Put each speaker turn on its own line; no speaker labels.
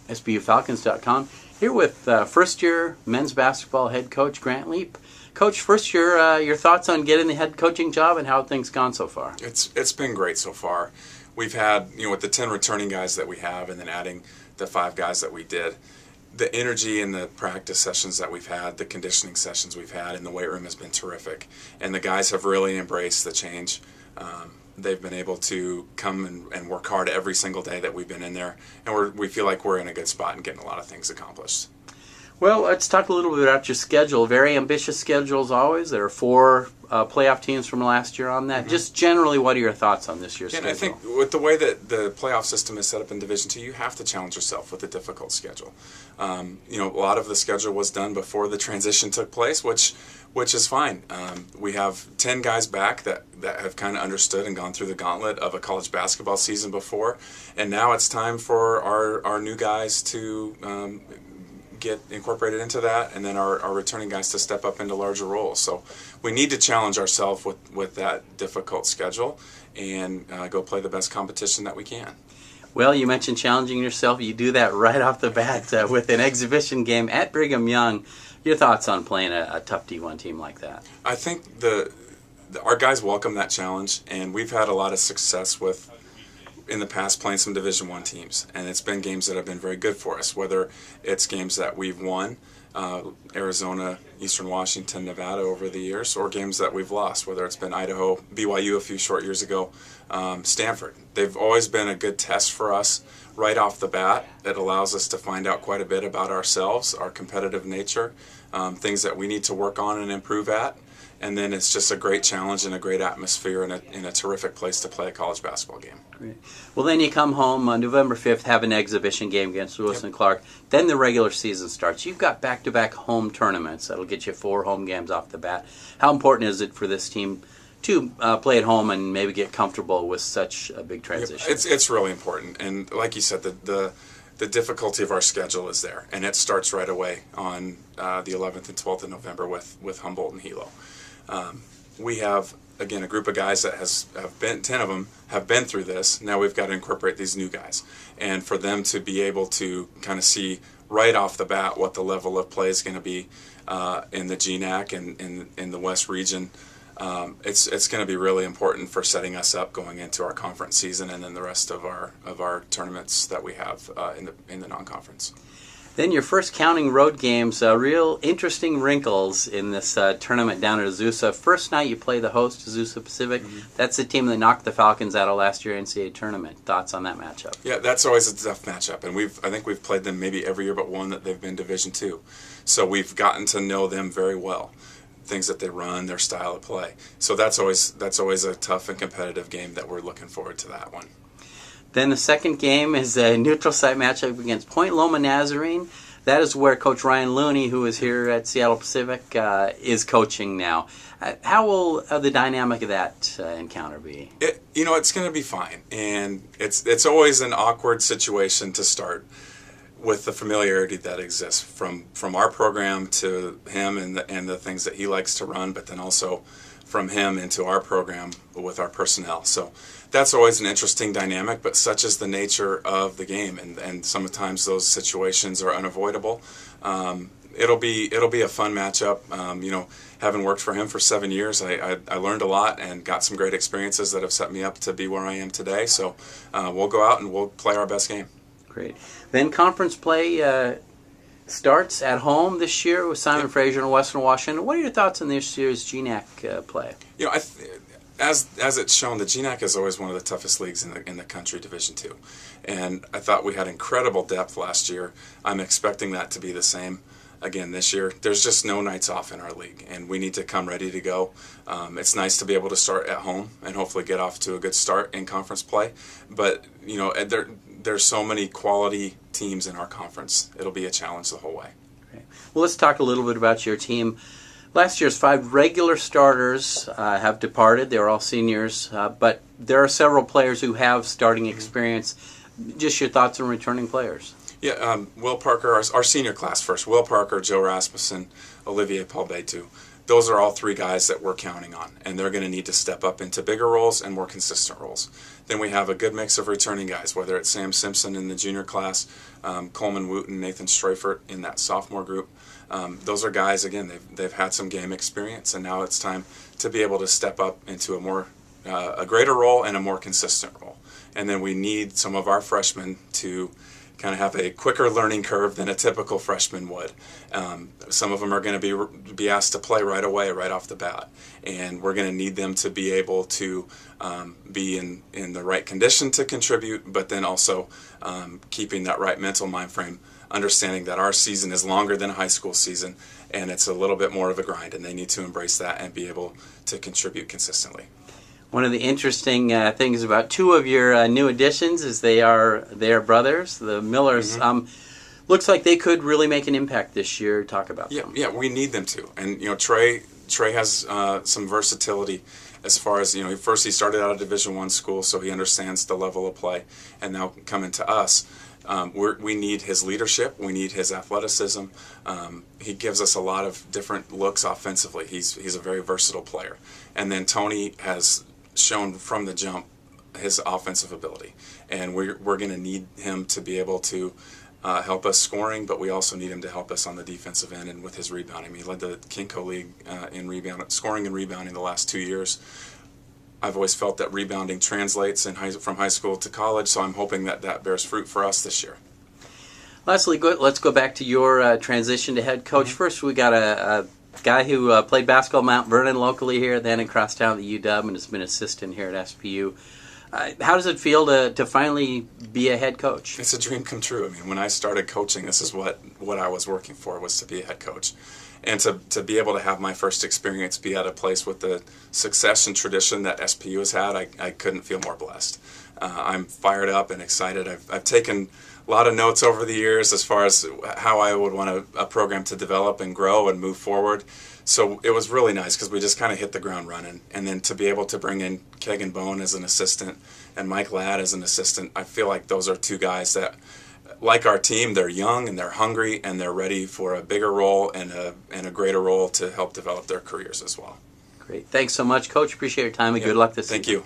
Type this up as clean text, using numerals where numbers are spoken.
SPUFalcons.com. Here with first-year men's basketball head coach Grant Leep. Coach, first year, your thoughts on getting the head coaching job and how things gone so far?
It's been great so far. We've had, with the 10 returning guys that we have and then adding the 5 guys that we did, the energy in the practice sessions that we've had, the conditioning sessions we've had in the weight room has been terrific. And the guys have really embraced the change. They've been able to come and work hard every single day that we've been in there. And we feel like we're in a good spot and getting a lot of things accomplished.
Well, let's talk a little bit about your schedule. Very ambitious schedule as always. There are 4 playoff teams from last year on that. Mm-hmm. Just generally, what are your thoughts on this year's schedule?
And I think with the way that the playoff system is set up in Division II, you have to challenge yourself with a difficult schedule. A lot of the schedule was done before the transition took place, which is fine. We have 10 guys back that have kind of understood and gone through the gauntlet of a college basketball season before, and now it's time for our new guys to get incorporated into that, and then our returning guys to step up into larger roles. So we need to challenge ourselves with that difficult schedule and go play the best competition that we can.
Well, you mentioned challenging yourself. You do that right off the bat with an exhibition game at Brigham Young. Your thoughts on playing a tough D1 team like that?
I think our guys welcome that challenge, and we've had a lot of success in the past playing some Division I teams, and it's been games that have been very good for us, whether it's games that we've won, Arizona, Eastern Washington, Nevada over the years, or games that we've lost, whether it's been Idaho, BYU a few short years ago, Stanford. They've always been a good test for us right off the bat. It allows us to find out quite a bit about ourselves, our competitive nature, things that we need to work on and improve at. And then it's just a great challenge and a great atmosphere and in a terrific place to play a college basketball game.
Great. Well, then you come home on November 5th, have an exhibition game against Lewis and Clark. Then the regular season starts. You've got back-to-back home tournaments. That'll get you 4 home games off the bat. How important is it for this team to play at home and maybe get comfortable with such a big transition?
It's really important. And like you said, the difficulty of our schedule is there. And it starts right away on the 11th and 12th of November with Humboldt and Hilo. We have, again, a group of guys that have been, 10 of them have been through this. Now we've got to incorporate these new guys. And for them to be able to kind of see right off the bat what the level of play is going to be in the GNAC and in the West region, it's going to be really important for setting us up going into our conference season and then the rest of our tournaments that we have in the non-conference.
Then your first counting road games, real interesting wrinkles in this tournament down at Azusa. First night you play the host, Azusa Pacific. Mm-hmm. That's the team that knocked the Falcons out of last year's NCAA tournament. Thoughts on that matchup?
Yeah, that's always a tough matchup, and I think we've played them maybe every year but one that they've been Division II. So we've gotten to know them very well, things that they run, their style of play. So that's always a tough and competitive game that we're looking forward to that one.
Then the second game is a neutral site matchup against Point Loma Nazarene. That is where Coach Ryan Looney, who is here at Seattle Pacific, is coaching now. How will the dynamic of that encounter be?
It's going to be fine, and it's always an awkward situation to start with the familiarity that exists from our program to him and the things that he likes to run, but then also from him into our program with our personnel. So that's always an interesting dynamic, but such is the nature of the game, and sometimes those situations are unavoidable. It'll be a fun matchup. Having worked for him for 7 years, I learned a lot and got some great experiences that have set me up to be where I am today. So we'll go out and we'll play our best game.
Great. Then conference play starts at home this year with Simon Fraser and Western Washington. What are your thoughts on this year's GNAC play?
As it's shown, the GNAC is always one of the toughest leagues in the country, Division II. And I thought we had incredible depth last year. I'm expecting that to be the same again this year. There's just no nights off in our league, and we need to come ready to go. It's nice to be able to start at home and hopefully get off to a good start in conference play. But there's so many quality teams in our conference. It'll be a challenge the whole way.
Great. Well, let's talk a little bit about your team. Last year's 5 regular starters have departed. They were all seniors, but there are several players who have starting experience. Just your thoughts on returning players.
Yeah, Will Parker, our senior class first. Will Parker, Joe Rasmussen, Olivier Palbetu. those are all three guys that we're counting on, and they're going to need to step up into bigger roles and more consistent roles. Then we have a good mix of returning guys, whether it's Sam Simpson in the junior class, Coleman Wooten, Nathan Streufert in that sophomore group. Those are guys, again, they've had some game experience, and now it's time to be able to step up into a greater role and a more consistent role. And then we need some of our freshmen to kind of have a quicker learning curve than a typical freshman would. Some of them are going to be asked to play right away, right off the bat, and we're going to need them to be able to be in the right condition to contribute, but then also keeping that right mental mind frame, understanding that our season is longer than a high school season, and it's a little bit more of a grind, and they need to embrace that and be able to contribute consistently.
One of the interesting things about two of your new additions is they are brothers, the Millers.
Mm-hmm.
Looks like they could really make an impact this year. Talk about them.
Yeah, we need them to. And Trey has some versatility as far as First, he started out of Division I school, so he understands the level of play, and now coming to us. We need his leadership. We need his athleticism. He gives us a lot of different looks offensively. He's a very versatile player. And then Tony has shown from the jump his offensive ability, and we're going to need him to be able to help us scoring, but we also need him to help us on the defensive end and with his rebounding. He led the Kinco League in scoring and rebounding the last 2 years. I've always felt that rebounding translates from high school to college, so I'm hoping that bears fruit for us this year.
Lastly, let's go back to your transition to head coach. Mm-hmm. First, we got a guy who played basketball at Mount Vernon locally here, then across town at UW, and has been assistant here at SPU. How does it feel to finally be a head coach?
It's a dream come true. I mean, when I started coaching, this is what I was working for, was to be a head coach. And to be able to have my first experience be at a place with the success and tradition that SPU has had, I couldn't feel more blessed. I'm fired up and excited. I've taken a lot of notes over the years as far as how I would want a program to develop and grow and move forward. So it was really nice because we just kind of hit the ground running. And then to be able to bring in Kegan Bone as an assistant and Mike Ladd as an assistant, I feel like those are two guys that, like our team, they're young and they're hungry and they're ready for a bigger role and a greater role to help develop their careers as well.
Great. Thanks so much, Coach. Appreciate your time and good luck this season.
Thank you.